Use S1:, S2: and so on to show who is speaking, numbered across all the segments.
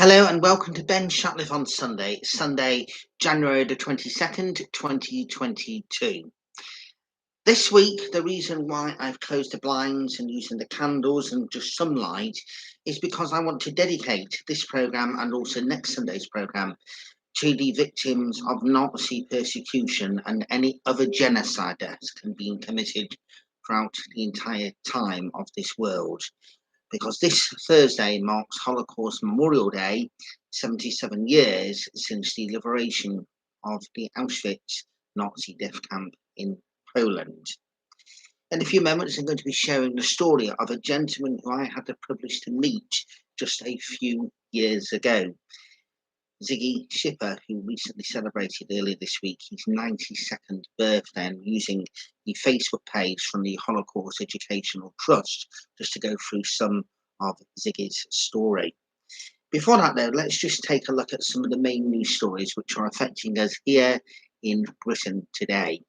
S1: Hello and welcome to Ben Shatliff on Sunday, January the 22nd, 2022. This week, the reason why I've closed the blinds and using the candles and just some light is because I want to dedicate this programme and also next Sunday's programme to the victims of Nazi persecution and any other genocide that has been committed throughout the entire time of this world. Because this Thursday marks Holocaust Memorial Day, 77 years since the liberation of the Auschwitz Nazi death camp in Poland. In a few moments, I'm going to be sharing the story of a gentleman who I had the privilege to meet just a few years ago. Ziggy Schipper, who recently celebrated earlier this week his 92nd birthday, and using the Facebook page from the Holocaust Educational Trust just to go through some of Ziggy's story. Before that, though, let's just take a look at some of the main news stories which are affecting us here in Britain today.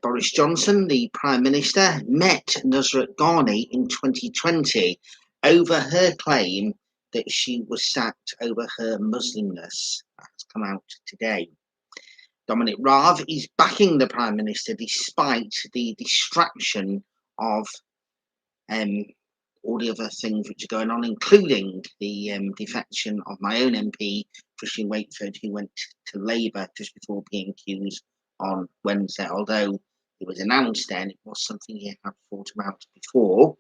S1: Boris Johnson, the Prime Minister, met Nusrat Ghani in 2020 over her claim that she was sacked over her Muslimness. That has come out today. Dominic Raab is backing the Prime Minister despite the distraction of all the other things which are going on, including the defection of my own MP, Christian Wakeford, who went to Labour just before being accused on Wednesday. Although it was announced then, it was something he had thought about before.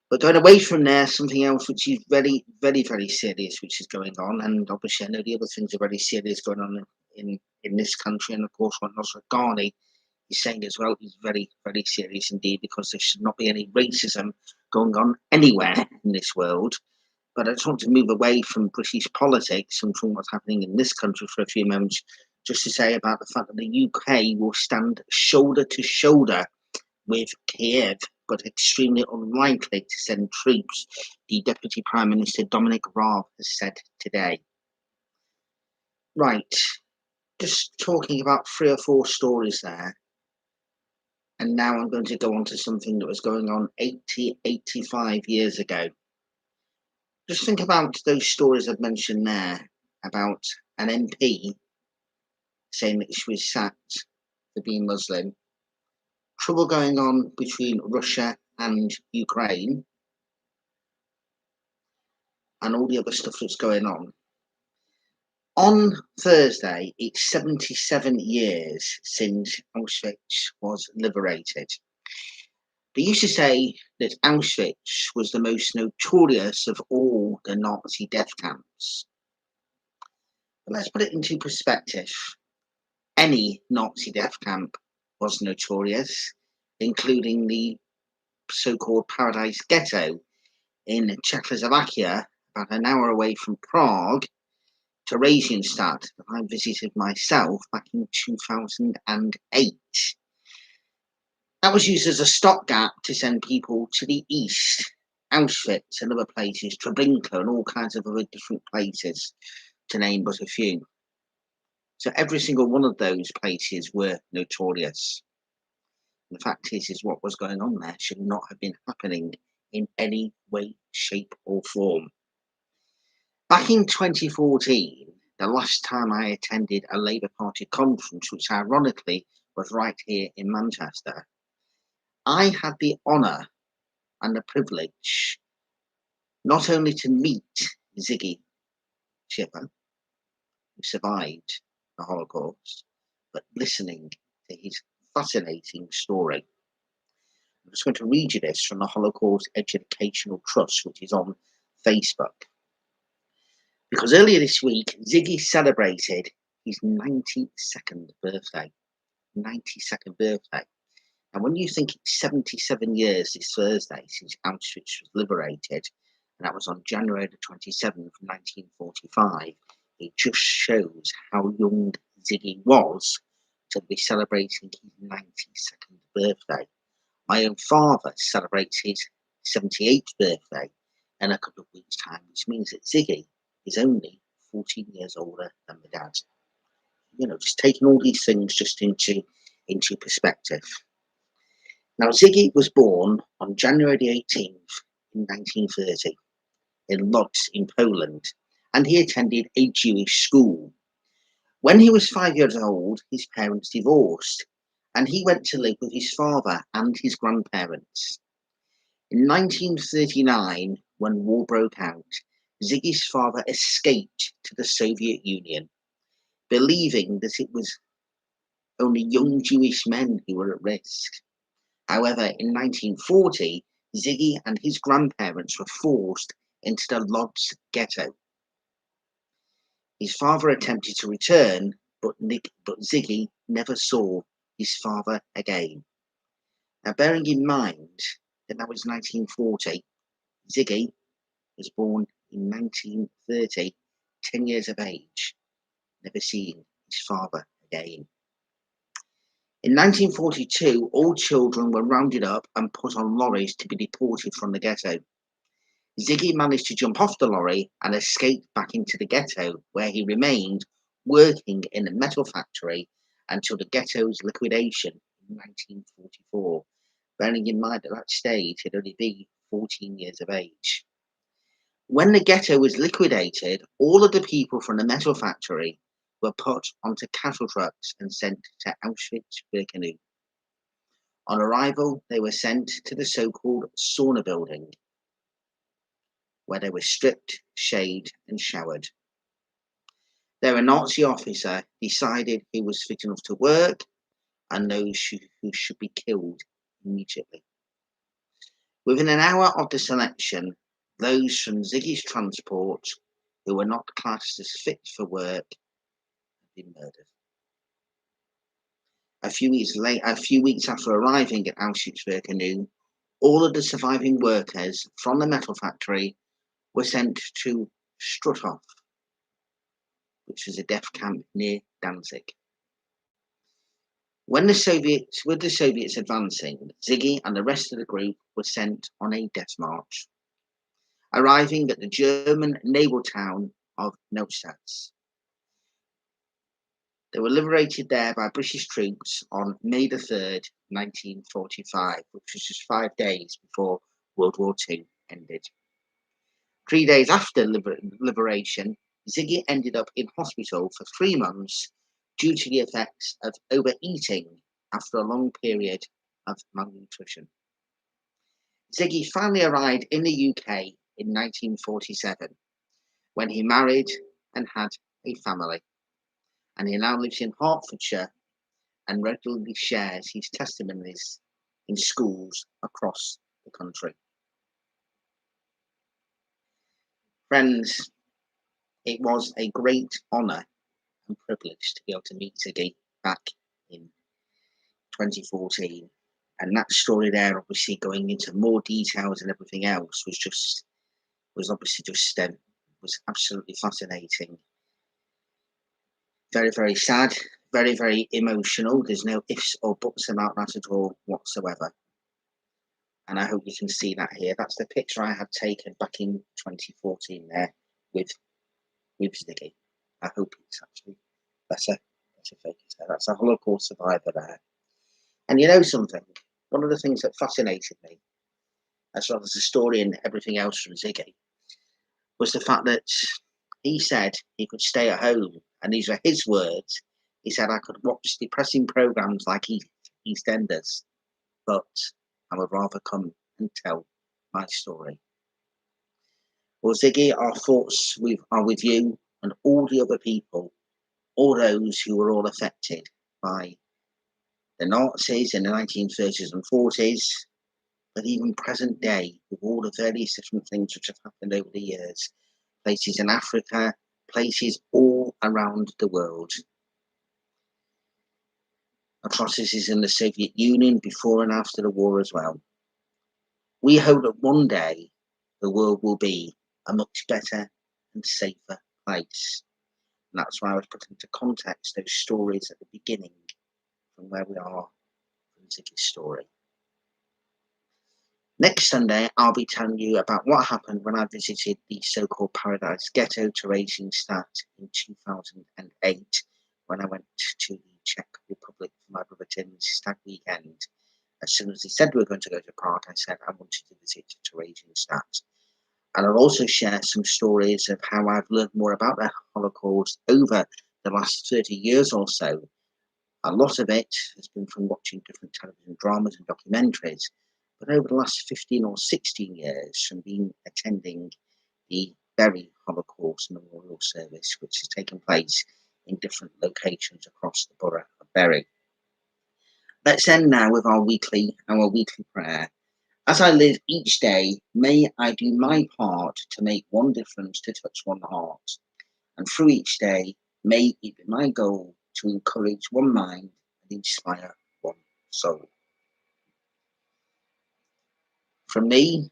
S1: But going away from there, something else which is very, very, very serious, which is going on, and obviously I know the other things are very serious going on in this country, and of course what Nusrat Ghani is saying as well is very, very serious indeed, because there should not be any racism going on anywhere in this world. But I just want to move away from British politics and from what's happening in this country for a few moments, just to say about the fact that the UK will stand shoulder to shoulder with Kiev, but extremely unlikely to send troops, the Deputy Prime Minister Dominic Raab has said today. Right, just talking about 3 or 4 stories there. And now I'm going to go on to something that was going on 85 years ago. Just think about those stories I've mentioned there about an MP saying that she was sacked for being Muslim, trouble going on between Russia and Ukraine, and all the other stuff that's going on. On Thursday, it's 77 years since Auschwitz was liberated. They used to say that Auschwitz was the most notorious of all the Nazi death camps. But let's put it into perspective. Any Nazi death camp was notorious, including the so-called Paradise Ghetto in Czechoslovakia, about an hour away from Prague, Theresienstadt, that I visited myself back in 2008. That was used as a stopgap to send people to the east, Auschwitz and other places, Treblinka and all kinds of other different places, to name but a few. So every single one of those places were notorious. And the fact is what was going on there should not have been happening in any way, shape or form. Back in 2014, the last time I attended a Labour Party conference, which ironically was right here in Manchester, I had the honour and the privilege not only to meet Ziggy Schipper, who survived the Holocaust, but listening to his fascinating story. I'm just going to read you this from the Holocaust Educational Trust, which is on Facebook. Because earlier this week, Ziggy celebrated his 92nd birthday. 92nd birthday. And when you think it's 77 years this Thursday since Auschwitz was liberated, and that was on January the 27th, 1945, it just shows how young Ziggy was to be celebrating his 92nd birthday. My own father celebrates his 78th birthday in a couple of weeks' time, which means that Ziggy is only 14 years older than my dad. You know, just taking all these things just into perspective. Now, Ziggy was born on January the 18th in 1930 in Lodz in Poland, and he attended a Jewish school. When he was 5 years old, his parents divorced, and he went to live with his father and his grandparents. In 1939, when war broke out, Ziggy's father escaped to the Soviet Union, believing that it was only young Jewish men who were at risk. However, in 1940, Ziggy and his grandparents were forced into the Lodz ghetto. His father attempted to return, but Ziggy never saw his father again. Now, bearing in mind that was 1940, Ziggy was born in 1930, 10 years of age, never seeing his father again. In 1942, all children were rounded up and put on lorries to be deported from the ghetto. Ziggy managed to jump off the lorry and escape back into the ghetto, where he remained working in a metal factory until the ghetto's liquidation in 1944, bearing in mind at that stage he'd only be 14 years of age. When the ghetto was liquidated, all of the people from the metal factory were put onto cattle trucks and sent to Auschwitz-Birkenau. On arrival, they were sent to the so-called sauna building, where they were stripped, shaved, and showered. There, a Nazi officer decided who was fit enough to work and those who should be killed immediately. Within an hour of the selection, those from Ziggy's transport who were not classed as fit for work had been murdered. A few weeks after arriving at Auschwitz-Birkenau, all of the surviving workers from the metal factory were sent to Struthof, which was a death camp near Danzig. With the Soviets advancing, Ziggy and the rest of the group were sent on a death march, arriving at the German naval town of Neustadt. They were liberated there by British troops on May the 3rd, 1945, which was just 5 days before World War II ended. 3 days after liberation, Ziggy ended up in hospital for 3 months due to the effects of overeating after a long period of malnutrition. Ziggy finally arrived in the UK in 1947, when he married and had a family, and he now lives in Hertfordshire and regularly shares his testimonies in schools across the country. Friends, it was a great honour and privilege to be able to meet Ziggy back in 2014, and that story there, obviously going into more details and everything else, was absolutely fascinating. Very, very sad, very, very emotional. There's no ifs or buts about that at all whatsoever. And I hope you can see that here. That's the picture I had taken back in 2014 there with Ziggy. I hope it's actually better focus there. That's a Holocaust survivor there. And you know something? One of the things that fascinated me, as well as the story and everything else from Ziggy, was the fact that he said he could stay at home, and these are his words. He said, I could watch depressing programs like EastEnders, but I would rather come and tell my story. Well, Ziggy, our thoughts are with you and all the other people, all those who were all affected by the Nazis in the 1930s and 40s, but even present day, with all the various different things which have happened over the years, places in Africa, places all around the world. Atrocities in the Soviet Union before and after the war as well. We hope that one day the world will be a much better and safer place. And that's why I was put into context those stories at the beginning from where we are from Ziggy's story. Next Sunday, I'll be telling you about what happened when I visited the so-called Paradise Ghetto Theresienstadt in 2008, when I went to the Czech Republic for my brother Tim's stag weekend. As soon as he said we were going to go to Prague, I said I wanted to visit Theresienstadt. And I'll also share some stories of how I've learned more about the Holocaust over the last 30 years or so. A lot of it has been from watching different television dramas and documentaries, but over the last 15 or 16 years from attending the Bury Holocaust Memorial Service, which has taken place in different locations across the borough of Bury. Let's end now with our weekly prayer. As I live each day, may I do my part to make one difference to touch one heart. And through each day, may it be my goal to encourage one mind and inspire one soul. From me,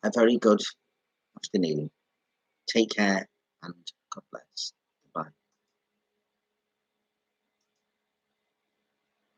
S1: a very good afternoon. Take care and God bless.